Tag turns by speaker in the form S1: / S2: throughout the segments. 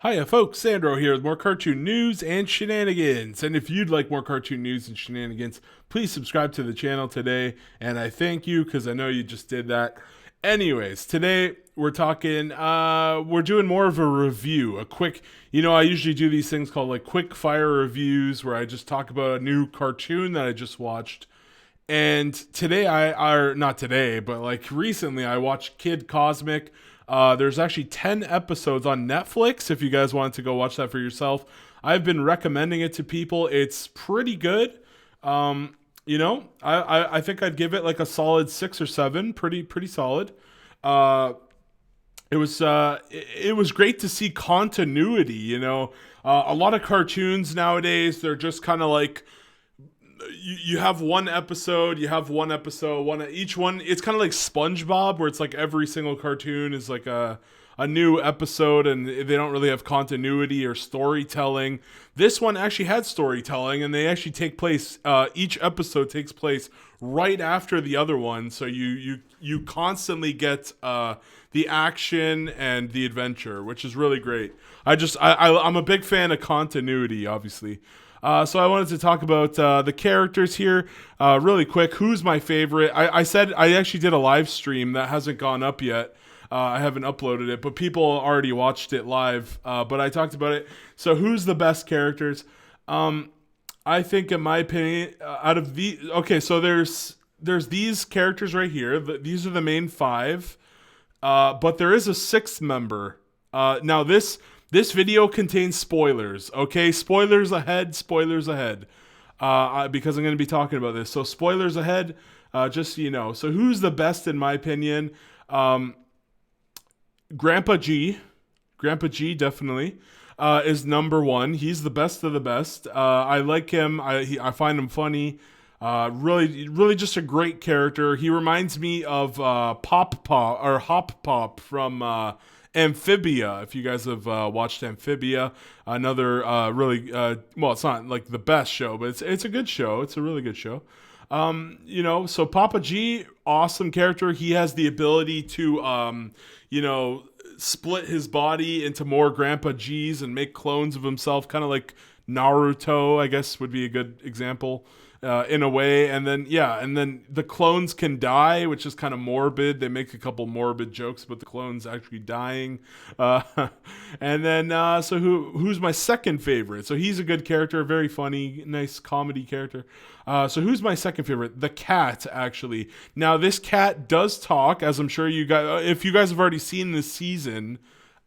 S1: Hiya folks, Sandro here with more cartoon news and shenanigans. And if you'd like more cartoon news and shenanigans, please subscribe to the channel today. And I thank you because I know you just did that. Anyways, today we're doing more of a review, a quick, I usually do these things called like Quickfire reviews where I just talk about a new cartoon that I just watched. And today not today, but like recently I watched Kid Cosmic. There's actually 10 episodes on Netflix if you guys wanted to go watch that for yourself. I've been recommending it to people. It's pretty good. I think I'd give it like a solid 6 or 7. Pretty solid. Uh, it was great to see continuity. A lot of cartoons nowadays, they're just kind of like you have one episode, each one. It's kind of like SpongeBob, where it's like every single cartoon is like a new episode, and they don't really have continuity or storytelling. This one actually had storytelling, and they actually take place. Each episode takes place right after the other one, so you constantly get the action and the adventure, which is really great. I'm a big fan of continuity, obviously. So I wanted to talk about the characters here really quick. Who's my favorite? I said I actually did a live stream that hasn't gone up yet. I haven't uploaded it, but people already watched it live. But I talked about it. So who's the best characters? I think, in my opinion, out of the so there's these characters right here. These are the main 5, but there is a 6th member. Now this video contains spoilers, okay? Spoilers ahead, because I'm going to be talking about this. So spoilers ahead, just so you know. So who's the best in my opinion? Grandpa G definitely is number 1. He's the best of the best. I like him. I find him funny. Really just a great character. He reminds me of Hop Pop from Amphibia. If you guys have watched Amphibia, another really it's not like the best show, but it's a good show. It's a really good show. So Papa G, awesome character. He has the ability to split his body into more Grandpa G's and make clones of himself, kind of like Naruto, I guess would be a good example. In a way, and then the clones can die, which is kind of morbid. They make a couple morbid jokes about the clones actually dying. And then so who's my second favorite? So he's a good character, very funny, nice comedy character. So who's my second favorite? The cat, actually. Now this cat does talk, as I'm sure you guys, if you guys have already seen this season.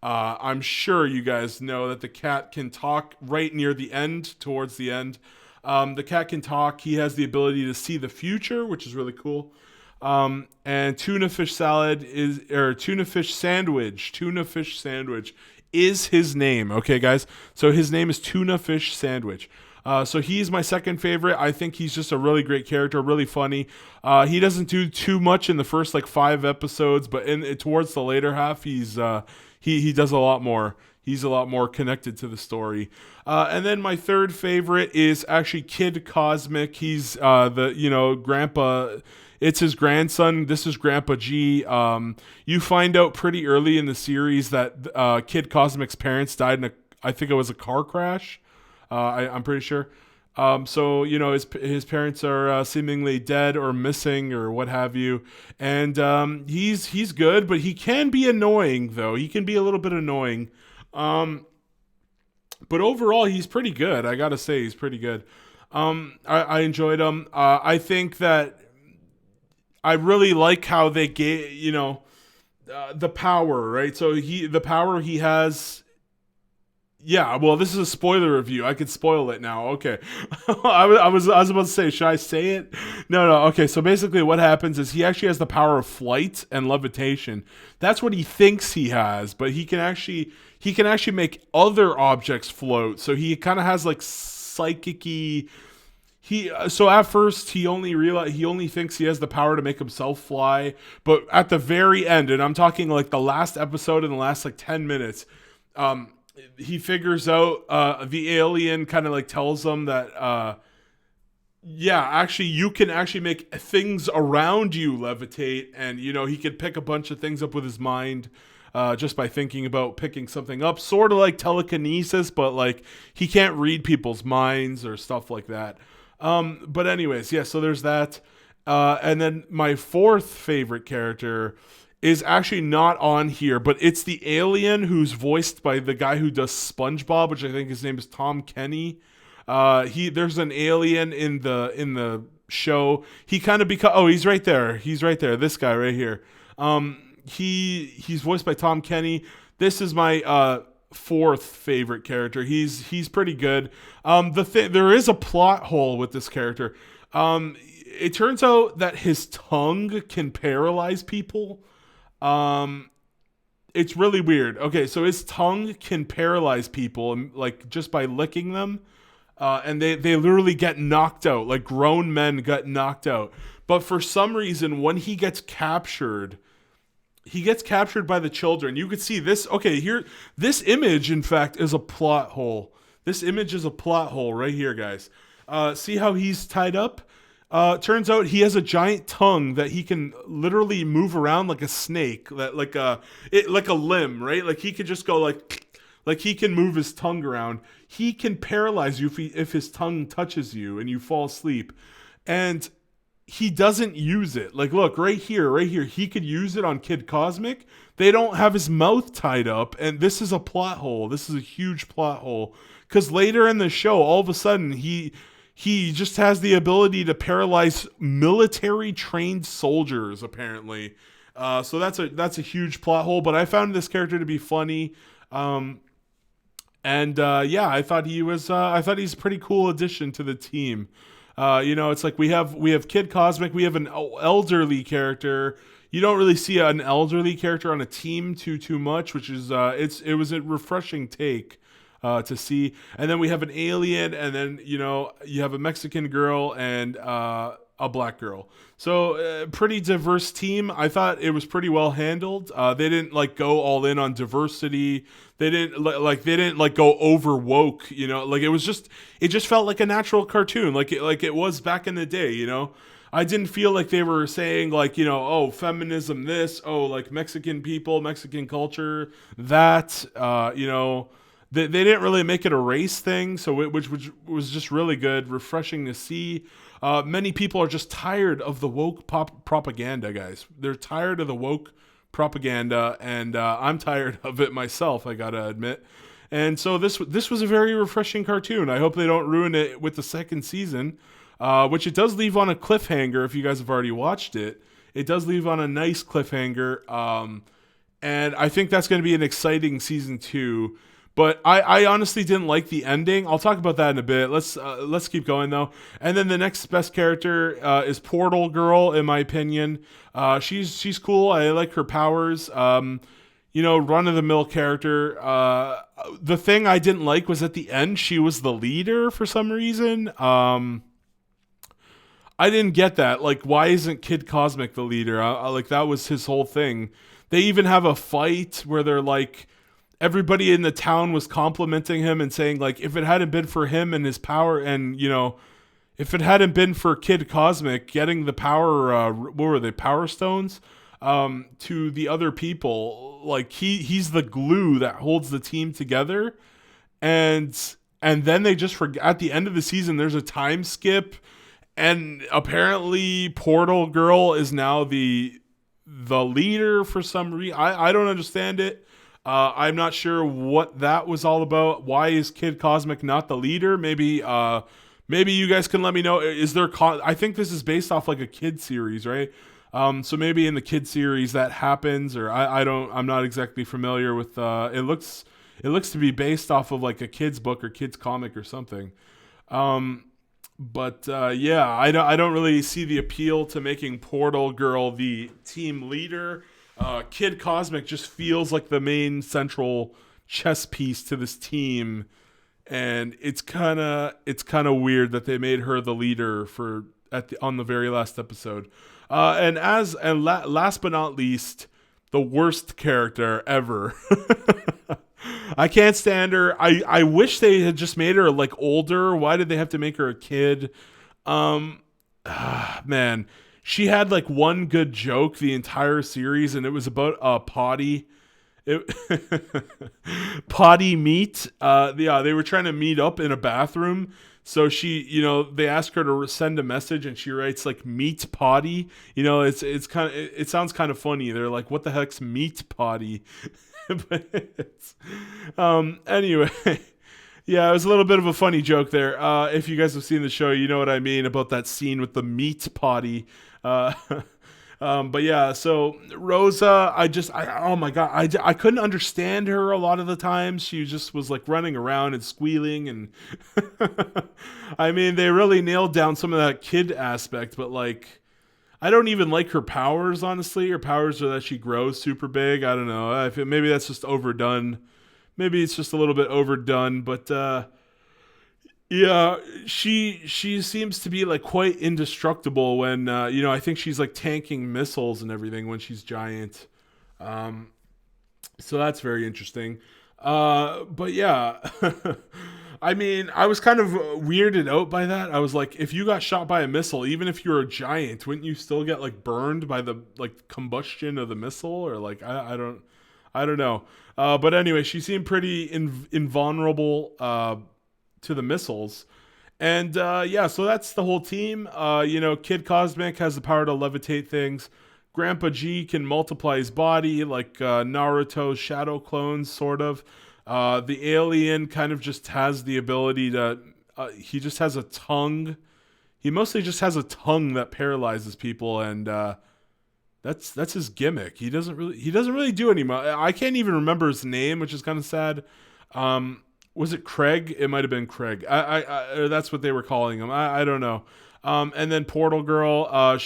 S1: I'm sure you guys know that the cat can talk right near the end, towards the end. The cat can talk. He has the ability to see the future, which is really cool. And tuna fish sandwich is his name. Okay, guys. So his name is Tuna Fish Sandwich. So he's my second favorite. I think he's just a really great character, really funny. He doesn't do too much in the first 5 episodes, but towards the later half, he does a lot more. He's a lot more connected to the story. And then my third favorite is actually Kid Cosmic. He's Grandpa. It's his grandson. This is Grandpa G. You find out pretty early in the series that Kid Cosmic's parents died in I think it was a car crash. I'm pretty sure. So his parents are seemingly dead or missing or what have you, and he's good, but he can be annoying though. He can be a little bit annoying. But overall, he's pretty good. I gotta say, he's pretty good. I enjoyed him. I think that I really like how they gave, the power, right? So the power he has. Yeah, well, this is a spoiler review. I could spoil it now. Okay, I was about to say, should I say it? No. Okay, so basically, what happens is he actually has the power of flight and levitation. That's what he thinks he has, but he can actually make other objects float. So he kind of has like psychic-y. So at first he only thinks he has the power to make himself fly, but at the very end, and I'm talking like the last episode in the last 10 minutes. He figures out the alien kind of tells him that actually you can actually make things around you levitate, and he could pick a bunch of things up with his mind. just by thinking about picking something up, sort of like telekinesis, but like he can't read people's minds or stuff like that. But anyways, yeah, so there's that. And then my fourth favorite character is actually not on here, but it's the alien who's voiced by the guy who does SpongeBob, which I think his name is Tom Kenny. There's an alien in the show. He kind of he's right there. He's right there. This guy right here. He's voiced by Tom Kenny. This is my fourth favorite character. He's pretty good. There is a plot hole with this character. It turns out that his tongue can paralyze people. It's really weird. Okay, so his tongue can paralyze people, like just by licking them, and they literally get knocked out. Like grown men get knocked out. But for some reason, when he gets captured by the children. You could see this. Okay, here, this image, in fact, is a plot hole. This image is a plot hole right here, guys. See how he's tied up? Turns out he has a giant tongue that he can literally move around like a snake, like a limb, right? Like he could just go like he can move his tongue around. He can paralyze you if his tongue touches you and you fall asleep, and he doesn't use it. Like, look, right here, he could use it on Kid Cosmic. They don't have his mouth tied up, and this is a plot hole. This is a huge plot hole, because later in the show, all of a sudden, he just has the ability to paralyze military trained soldiers, apparently. So that's a huge plot hole, but I found this character to be funny. Yeah, I thought he's a pretty cool addition to the team. It's like we have Kid Cosmic, we have an elderly character. You don't really see an elderly character on a team too much, which is it was a refreshing take to see. And then we have an alien, and then you have a Mexican girl and a black girl. So pretty diverse team. I thought it was pretty well handled. They didn't like go all in on diversity. They didn't go over woke. It just felt like a natural cartoon, like it was back in the day. I didn't feel like they were saying oh, feminism this, oh, like Mexican people, Mexican culture that. They didn't really make it a race thing, so which was just really good, refreshing to see. Many people are just tired of the woke propaganda, guys. They're tired of the woke propaganda, and I'm tired of it myself, I gotta admit. And so this was a very refreshing cartoon. I hope they don't ruin it with the second season, which it does leave on a cliffhanger. If you guys have already watched it, it does leave on a nice cliffhanger, and I think that's going to be an exciting season 2. But I honestly didn't like the ending. I'll talk about that in a bit. Let's keep going though. And then the next best character is Portal Girl, in my opinion. She's cool. I like her powers. Run of the mill character. The thing I didn't like was at the end she was the leader for some reason. I didn't get that. Like, why isn't Kid Cosmic the leader? Like that was his whole thing. They even have a fight where they're like, everybody in the town was complimenting him and saying, like, if it hadn't been for him and his power, and if it hadn't been for Kid Cosmic getting the power, what were they, power stones, to the other people, like he's the glue that holds the team together. And then they just forget, at the end of the season, there's a time skip, and apparently Portal Girl is now the leader for some reason. I don't understand it. I'm not sure what that was all about. Why is Kid Cosmic not the leader? Maybe you guys can let me know. Is there? I think this is based off like a kid series, right? So maybe in the kid series that happens, or I'm not exactly familiar with. It looks to be based off of like a kid's book or kid's comic or something. But I don't really see the appeal to making Portal Girl the team leader. Kid Cosmic just feels like the main central chess piece to this team, and it's kind of weird that they made her the leader on the very last episode. Last but not least, the worst character ever. I can't stand her. I wish they had just made her like older. Why did they have to make her a kid? Man. She had like one good joke the entire series, and it was about a potty. It, potty meet. Yeah, they were trying to meet up in a bathroom. So she, they ask her to send a message, and she writes like "meat potty." It's kind of it sounds kind of funny. They're like, "What the heck's meat potty?" But anyway, yeah, it was a little bit of a funny joke there. If you guys have seen the show, you know what I mean about that scene with the meat potty. Uh, but yeah, so Rosa, oh my god, I couldn't understand her a lot of the times. She just was like running around and squealing, and I mean, they really nailed down some of that kid aspect. But like, I don't even like her powers, honestly. Her powers are that she grows super big. I don't know. Maybe that's just overdone. Maybe it's just a little bit overdone, but yeah, she seems to be like quite indestructible when I think she's like tanking missiles and everything when she's giant. Um, so that's very interesting. But yeah, I mean, I was kind of weirded out by that. I was like, if you got shot by a missile, even if you're a giant, wouldn't you still get like burned by the like combustion of the missile? Or like I don't know. But anyway, she seemed pretty invulnerable to the missiles. And yeah, so that's the whole team. Kid Cosmic has the power to levitate things. Grandpa G can multiply his body like Naruto's shadow clones, sort of. The alien kind of just has the ability to. He just has a tongue. He mostly just has a tongue that paralyzes people, and that's his gimmick. He doesn't really do any much. I can't even remember his name, which is kind of sad. Was it Craig? It might have been Craig. That's what they were calling him. I don't know. And then Portal Girl, her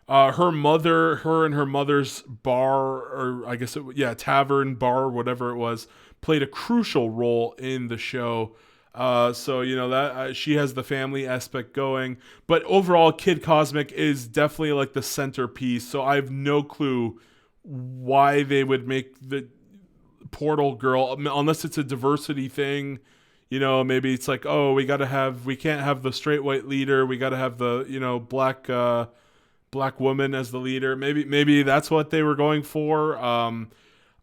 S1: and her mother's bar, or I guess tavern, bar, whatever it was, played a crucial role in the show. So that she has the family aspect going, but overall, Kid Cosmic is definitely like the centerpiece. So I have no clue why they would make the Portal Girl, unless it's a diversity thing. Maybe it's like, oh, we can't have the straight white leader. We got to have the black woman as the leader. Maybe that's what they were going for.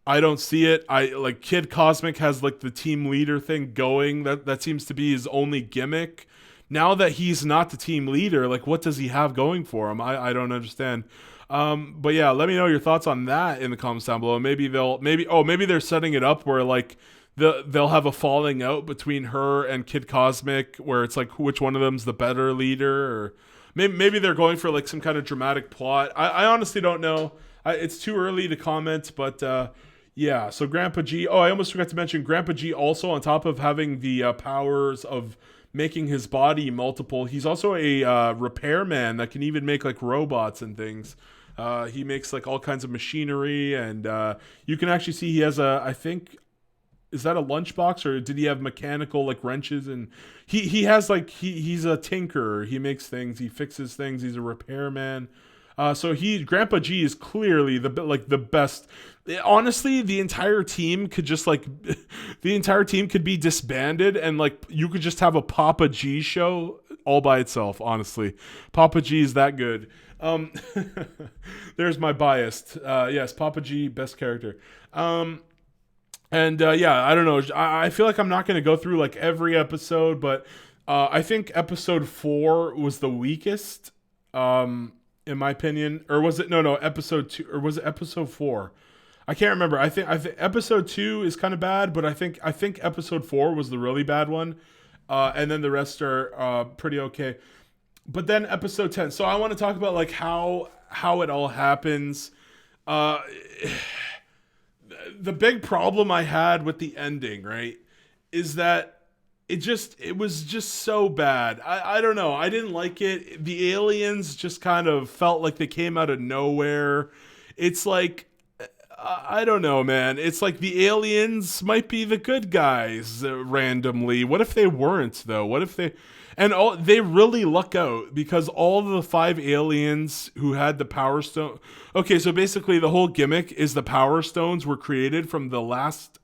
S1: I don't see it. I like Kid Cosmic has like the team leader thing going. That seems to be his only gimmick. Now that he's not the team leader, like what does he have going for him? I don't understand. But yeah, let me know your thoughts on that in the comments down below. Maybe they're setting it up where like they'll have a falling out between her and Kid Cosmic, where it's like which one of them's the better leader, or maybe they're going for like some kind of dramatic plot. I honestly don't know. It's too early to comment, but yeah. So Grandpa G. Oh, I almost forgot to mention Grandpa G. Also, on top of having the powers of making his body multiple, he's also a repairman that can even make like robots and things. He makes like all kinds of machinery, and you can actually see he has I think, is that a lunchbox, or did he have mechanical like wrenches? And he has like he's a tinkerer. He makes things, he fixes things. He's a repairman. So Grandpa G is clearly the best. Honestly, the entire team could just like the entire team could be disbanded, and like you could just have a Papa G show all by itself. Honestly, Papa G is that good. There's my biased. Yes, Papa G, best character. Yeah, I don't know. I feel like I'm not going to go through like every episode, but I think episode 4 was the weakest, in my opinion. Or was it no episode 2, or was it episode 4? I can't remember. I think episode 2 is kind of bad, but I think episode 4 was the really bad one, and then the rest are pretty okay. But then episode 10. So I want to talk about like how it all happens. The big problem I had with the ending, right, is that it was just so bad. I don't know. I didn't like it. The aliens just kind of felt like they came out of nowhere. It's like, I don't know, man. It's like the aliens might be the good guys randomly. What if they weren't, though? What if they... And they really luck out, because all the 5 aliens who had the Power Stone... Okay, so basically the whole gimmick is the Power Stones were created from the last...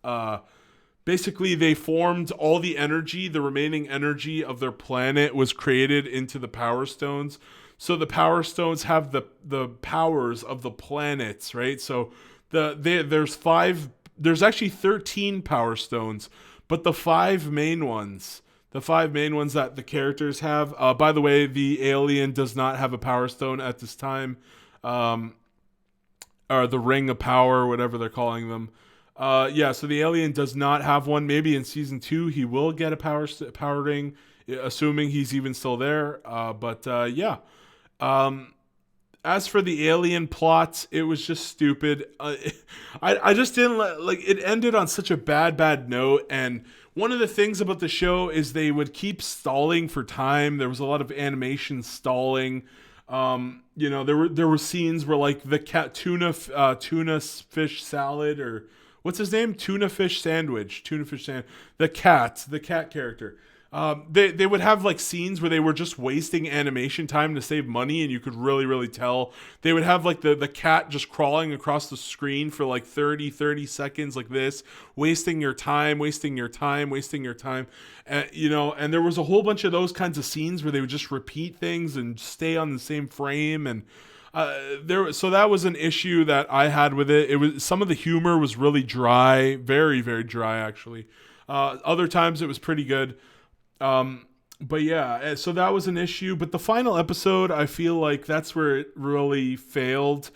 S1: Basically, they formed all the energy, the remaining energy of their planet was created into the Power Stones. So the Power Stones have the powers of the planets, right? So there's 5 there's actually 13 Power Stones, but the five main ones that the characters have. By the way, the alien does not have a Power Stone at this time, or the Ring of Power, whatever they're calling them. Yeah, so the alien does not have one. Maybe in season 2 he will get a power ring, assuming he's even still there. But yeah. As for the alien plots, it was just stupid. I just didn't like it. Ended on such a bad note. And one of the things about the show is they would keep stalling for time. There was a lot of animation stalling. There were scenes where like the tuna fish salad, or what's his name, tuna fish sandwich, the cat character. They would have like scenes where they were just wasting animation time to save money, and you could really tell. They would have like the cat just crawling across the screen for like 30 seconds like this, wasting your time. And there was a whole bunch of those kinds of scenes where they would just repeat things and stay on the same frame. And so that was an issue that I had with it. It was, some of the humor was really dry, very dry actually. Other times it was pretty good. But yeah, so that was an issue. But the final episode, I feel like that's where it really failed.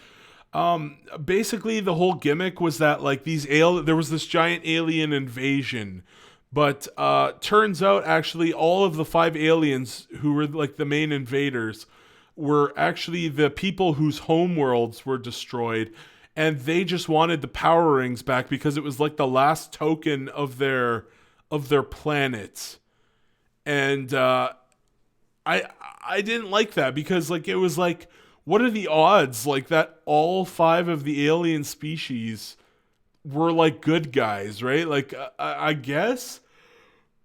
S1: Basically, the whole gimmick was that like there was this giant alien invasion. But turns out actually all of the 5 aliens who were like the main invaders were actually the people whose home worlds were destroyed. And they just wanted the power rings back because it was like the last token of their planet. And I didn't like that because like it was like, what are the odds like that all 5 of the alien species were like good guys, right? Like I guess,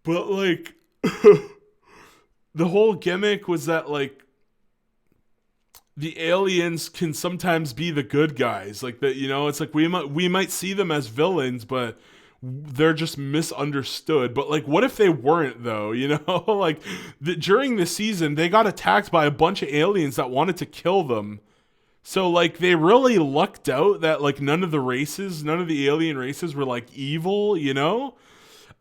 S1: but like the whole gimmick was that like the aliens can sometimes be the good guys, like that, it's like we might see them as villains, but they're just misunderstood. But like, what if they weren't though? Like during the season they got attacked by a bunch of aliens that wanted to kill them. So like they really lucked out that like none of the alien races were like evil.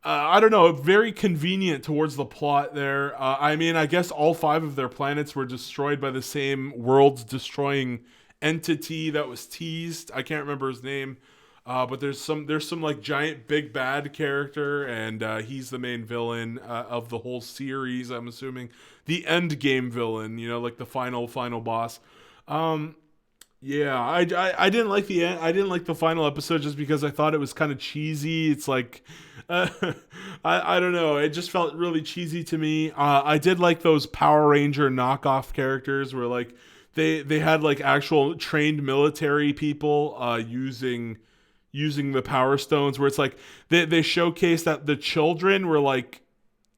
S1: I don't know, very convenient towards the plot there. I mean, I guess all 5 of their planets were destroyed by the same world destroying entity that was teased. I can't remember his name. But there's some like giant big bad character, and he's the main villain of the whole series. I'm assuming the end game villain, like the final boss. Yeah, I didn't like the end. I didn't like the final episode just because I thought it was kind of cheesy. It's like, I don't know. It just felt really cheesy to me. I did like those Power Ranger knockoff characters where like they had like actual trained military people using the Power Stones, where it's like they showcase that the children were like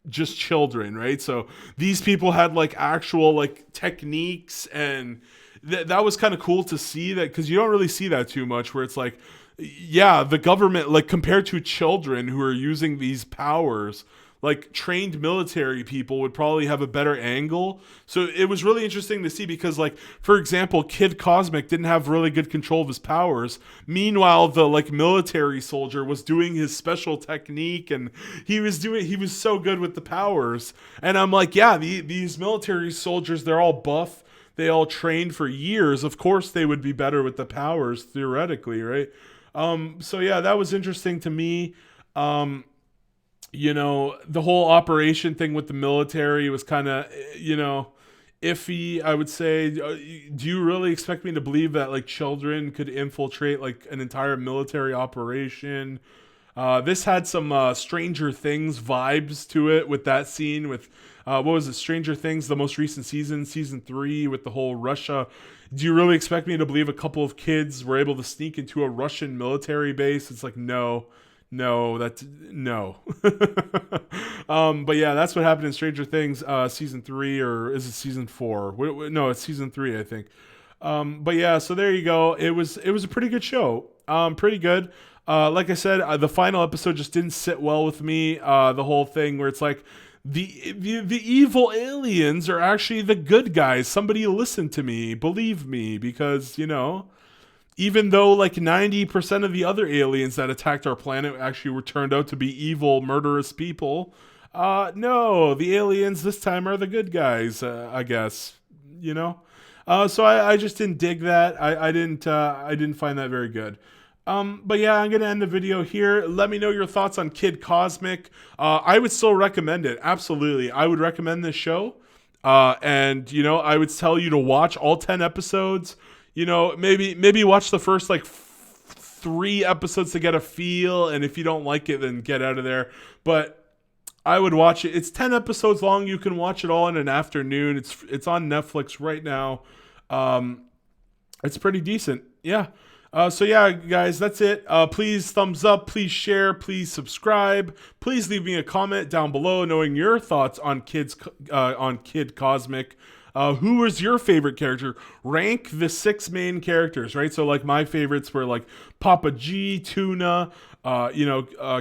S1: just children, right? So these people had like actual like techniques, and that was kind of cool to see that, because you don't really see that too much, where it's like, yeah, the government, like compared to children who are using these powers, like trained military people would probably have a better angle. So it was really interesting to see because, like, for example, Kid Cosmic didn't have really good control of his powers. Meanwhile, the like military soldier was doing his special technique, and he was so good with the powers. And I'm like, yeah, these military soldiers, they're all buff. They all trained for years. Of course they would be better with the powers theoretically, right? So yeah, that was interesting to me. The whole operation thing with the military was kind of, iffy, I would say. Do you really expect me to believe that like children could infiltrate like an entire military operation? This had some Stranger Things vibes to it with that scene with, what was it, Stranger Things, the most recent season 3, with the whole Russia. Do you really expect me to believe a couple of kids were able to sneak into a Russian military base? It's like, no. But yeah, that's what happened in Stranger Things, season 3, or is it season 4? No, it's season 3, I think. But yeah, so there you go. It was a pretty good show. Pretty good. Like I said, the final episode just didn't sit well with me. The whole thing where it's like the evil aliens are actually the good guys. Somebody listen to me, believe me, because even though like 90% of the other aliens that attacked our planet actually were turned out to be evil, murderous people. No, the aliens this time are the good guys, I guess. You know? So I just didn't dig that. I didn't find that very good. But yeah, I'm gonna end the video here. Let me know your thoughts on Kid Cosmic. I would still recommend it. Absolutely, I would recommend this show. And you know, I would tell you to watch all 10 episodes. You know, maybe watch the first like 3 episodes to get a feel, and if you don't like it, then get out of there. But I would watch it. It's 10 episodes long. You can watch it all in an afternoon. It's on Netflix right now. It's pretty decent. Yeah. So yeah, guys, that's it. Please thumbs up, please share, please subscribe. Please leave me a comment down below knowing your thoughts on Kid Cosmic. Who was your favorite character? Rank the 6 main characters, right? So like my favorites were like Papa G, Tuna,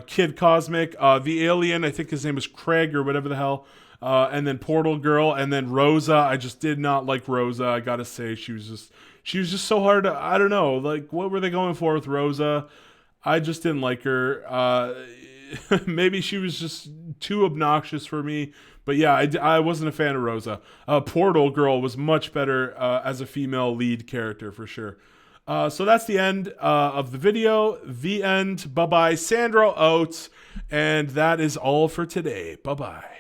S1: Kid Cosmic, the alien, I think his name is Craig or whatever the hell. And then Portal Girl, and then Rosa. I just did not like Rosa. I gotta say, she was just so hard to, I don't know, like what were they going for with Rosa? I just didn't like her. Maybe she was just too obnoxious for me. But yeah, I wasn't a fan of Rosa. Portal Girl was much better as a female lead character for sure. So that's the end of the video. The end. Bye-bye. Sandro out. And that is all for today. Bye-bye.